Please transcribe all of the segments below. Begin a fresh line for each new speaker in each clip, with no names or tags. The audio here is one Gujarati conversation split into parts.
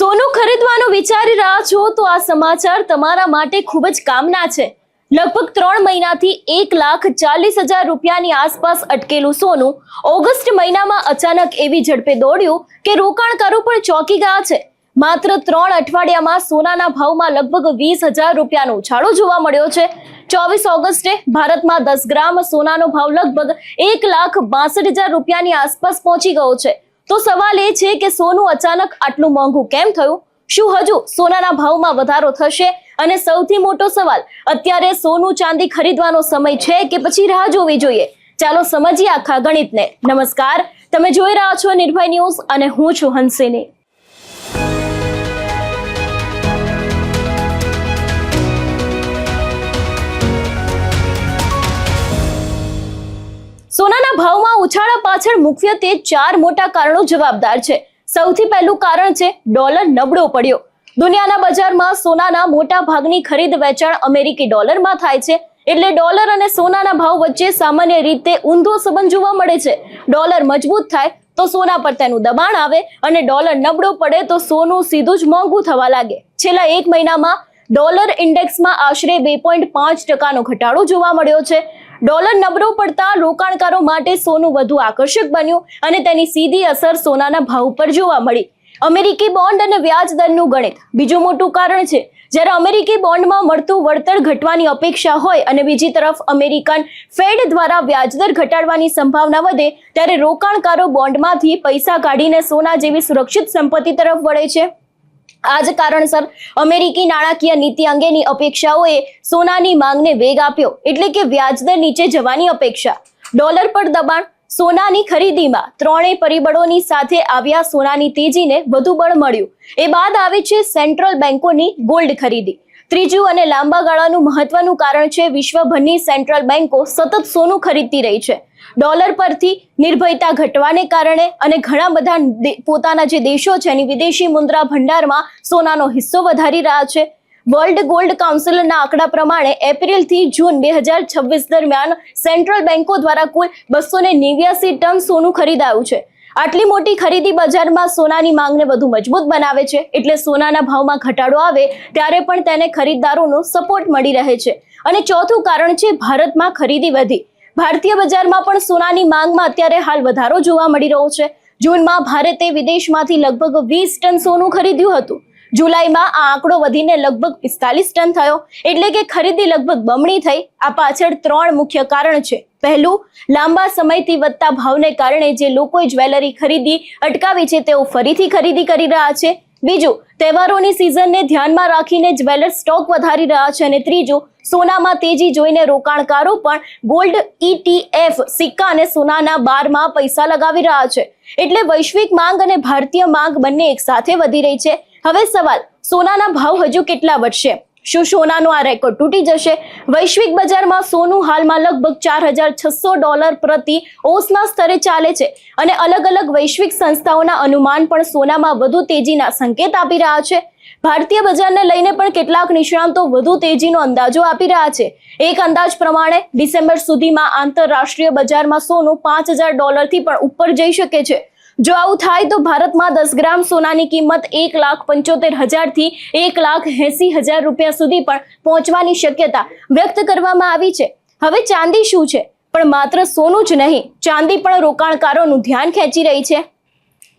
સોનું ખરીદવાનું વિચારી રહ્યા છો તો આ સમાચાર તમારા માટે ખૂબ જ કામના છે। લગભગ 3 મહિનાથી 1,40,000 રૂપિયાની આસપાસ અટકેલું સોનું ઓગસ્ટ મહિનામાં અચાનક એવી ઝડપે દોડ્યું કે રોકાણકારો પણ ચોંકી ગયા છે। માત્ર 3 અઠવાડિયામાં સોનાના ભાવમાં લગભગ 20,000 રૂપિયાનો ઉછાળો જોવા મળ્યો છે। 24 ઓગસ્ટે ભારતમાં 10 ગ્રામ સોનાનો ભાવ લગભગ 1,62,000 રૂપિયાની આસપાસ પહોંચી ગયો છે। તો સવાલ એ છે કે સોનું અચાનક આટલું મોંઘું કેમ થયું? શું હજુ સોનાના ભાવમાં વધારો થશે? અને સૌથી મોટો સવાલ, અત્યારે સોનું ચાંદી ખરીદવાનો સમય છે કે પછી રાહ જોવી જોઈએ? ચાલો સમજીએ આખા ગણિતને। નમસ્કાર, તમે જોઈ રહ્યા છો નિર્ભય ન્યૂઝ અને હું છું હંસિની। સોનાના ભાવમાં ઉછાળા પાછળ મુખ્યત્વે 4 મોટા કારણો જવાબદાર છે। સૌથી પહેલું કારણ છે ડોલર નબળો પડ્યો। દુનિયાના બજારમાં સોનાના મોટા ભાગની ખરીદ વેચાણ અમેરિકી ડોલરમાં થાય છે, એટલે ડોલર અને સોનાના ભાવ વચ્ચે સામાન્ય રીતે ઊંધો સંબંધ જોવા મળે છે। ડોલર મજબૂત થાય તો સોના પર તેનું દબાણ આવે અને ડોલર નબળો પડે તો સોનું સીધું જ મોંઘું થવા લાગે। છેલ્લા 1 મહિનામાં ડોલર ઇન્ડેક્સમાં આશરે 2.5% ઘટાડો જોવા મળ્યો છે। ડોલર નબળો પડતા રોકાણકારો માટે સોનું વધુ આકર્ષક બન્યું અને તેની સીધી અસર સોનાના ભાવ પર જોવા મળી। અમેરિકી બોન્ડ અને વ્યાજ દરનું ગણિત બીજું મોટું કારણ છે। જ્યારે અમેરિકી બોન્ડમાં મળતું વળતર ઘટવાની અપેક્ષા હોય અને બીજી તરફ અમેરિકન ફેડ દ્વારા વ્યાજદર ઘટાડવાની સંભાવના વધે, ત્યારે રોકાણકારો બોન્ડમાંથી પૈસા કાઢીને સોના જેવી સુરક્ષિત સંપત્તિ તરફ વળે છે। આ જ કારણસર અમેરિકી નાણાકીય નીતિ અંગેની અપેક્ષાઓએ સોનાની માંગને વેગ આપ્યો, એટલે કે વ્યાજદર નીચે જવાની અપેક્ષા। ડોલર પર દબાણ, સોનાની ખરીદીમાં ત્રણેય પરિબળોની સાથે આવ્યા સોનાની તેજીને વધુ બળ મળ્યું। એ બાદ આવે છે સેન્ટ્રલ બેન્કોની ગોલ્ડ ખરીદી। ત્રીજું અને લાંબા ગાળાનું મહત્વનું કારણ છે વિશ્વભરની સેન્ટ્રલ બેન્કો સતત સોનું ખરીદતી રહી છે। ડોલર પરથી નિર્ભરતા ઘટવાને કારણે અને ઘણા બધા પોતાના જે દેશો છે એની વિદેશી મુદ્રા ભંડારમાં સોનાનો હિસ્સો વધારી રહ્યા છે। વર્લ્ડ ગોલ્ડ કાઉન્સિલના આંકડા પ્રમાણે એપ્રિલથી જૂન 2026 દરમિયાન સેન્ટ્રલ બેન્કો દ્વારા કુલ 289 ટન સોનું ખરીદાયું છે। આટલી મોટી ખરીદી બજારમાં સોનાની માંગને વધુ મજબૂત બનાવે છે, એટલે સોનાના ભાવમાં ઘટાડો આવે ત્યારે પણ તેને ખરીદદારોનો સપોર્ટ મળી રહે છે। અને ચોથું કારણ છે ભારતમાં ખરીદી વધી। ભારતીય બજારમાં પણ સોનાની માંગમાં અત્યારે હાલ વધારો જોવા મળી રહ્યો છે। જૂનમાં ભારતે વિદેશમાંથી લગભગ 20 ટન સોનું ખરીદ્યું હતું। જુલાઈમાં આ આંકડો વધીને લગભગ 45 ટન થયો, એટલે કે ખરીદી લગભગ બમણી થઈ। આ પાછળ 3 મુખ્ય કારણ છે। પહેલું, લાંબા સમયથી વધતા ભાવને કારણે જે લોકોએ જ્વેલરી ખરીદી અટકાવી છે તેઓ ફરીથી ખરીદી કરી રહ્યા છે। બીજું, તહેવારોની સિઝનને ધ્યાનમાં રાખીને જ્વેલર સ્ટોક વધારી રહ્યા છે। અને ત્રીજું, સોનામાં તેજી જોઈને રોકાણકારો પણ ગોલ્ડ ETF સિક્કા અને સોનાના બારમાં પૈસા લગાવી રહ્યા છે। એટલે વૈશ્વિક માંગ અને ભારતીય માંગ બંને એક સાથે વધી રહી છે। હવે સવાલ, સોનાના ભાવ હજુ કેટલા વધશે? શું સોનાનો આ રેકોર્ડ તૂટી જશે? વૈશ્વિક બજારમાં સોનું હાલમાં લગભગ $4,600 પ્રતિ ઓન્સના સ્તરે ચાલે છે અને અલગ અલગ વૈશ્વિક સંસ્થાઓના અનુમાન પણ સોનામાં વધુ તેજીના સંકેત આપી રહ્યા છે। ભારતીય બજારને લઈને પણ કેટલાક નિષ્ણાતો વધુ તેજીનો અંદાજો આપી રહ્યા છે। એક અંદાજ પ્રમાણે ડિસેમ્બર સુધીમાં આંતરરાષ્ટ્રીય બજારમાં સોનું $5,000 થી પણ ઉપર જઈ શકે છે। જો આવું થાય તો ભારતમાં 10 ગ્રામ સોનાની કિંમત 1,75,000 થી 1,80,000 રૂપિયા સુધી પણ પહોંચવાની શક્યતા વ્યક્ત કરવામાં આવી છે। હવે ચાંદી શું છે? પણ માત્ર સોનું જ નહીં, ચાંદી પણ રોકાણકારોનું ધ્યાન ખેંચી રહી છે।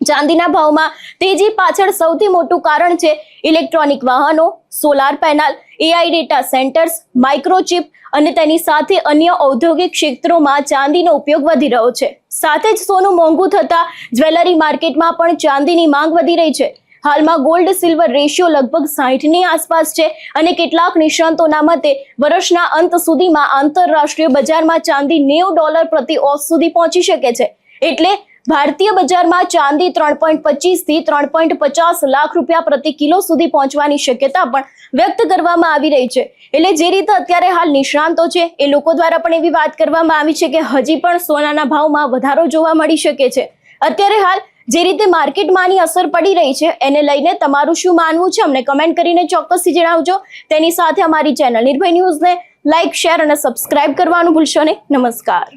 ચાંદીના ભાવમાં તેજી પાછળ સૌથી મોટું કારણ છે ઇલેક્ટ્રોનિક વાહનો, solar panel, AI data centres, microchip અને તેની સાથે અન્ય ઔદ્યોગિક ક્ષેત્રોમાં ચાંદીનો ઉપયોગ વધી રહ્યો છે। સાથે જ સોનું મોંઘું થતા જ્વેલરી માર્કેટમાં પણ ચાંદીની માંગ વધી રહી છે। હાલમાં ગોલ્ડ સિલ્વર રેશિયો લગભગ 60ની આસપાસ છે અને કેટલાક નિષ્ણાતોના મતે વર્ષના અંત સુધીમાં આંતરરાષ્ટ્રીય બજારમાં ચાંદી $90 પ્રતિ ઓન્સ સુધી પહોંચી શકે છે। એટલે ભારતીય બજારમાં ચાંદી 3.25 થી 3.50 લાખ રૂપિયા પ્રતિ કિલો સુધી પહોંચવાની શક્યતા પણ વ્યક્ત કરવામાં આવી રહી છે। એટલે જે રીતે અત્યારે હાલ નિષ્ણાંતો છે એ લોકો દ્વારા પણ એવી વાત કરવામાં આવી છે કે હજી પણ સોનાના ભાવમાં વધારો જોવા મળી શકે છે। અત્યારે હાલ જે રીતે માર્કેટમાં આની અસર પડી રહી છે એને લઈને તમારું શું માનવું છે અમને કમેન્ટ કરીને ચોક્કસથી જણાવજો। તેની સાથે અમારી ચેનલ નિર્ભય ન્યૂઝને લાઇક, શેર અને સબસ્ક્રાઇબ કરવાનું ભૂલશો નહીં। નમસ્કાર।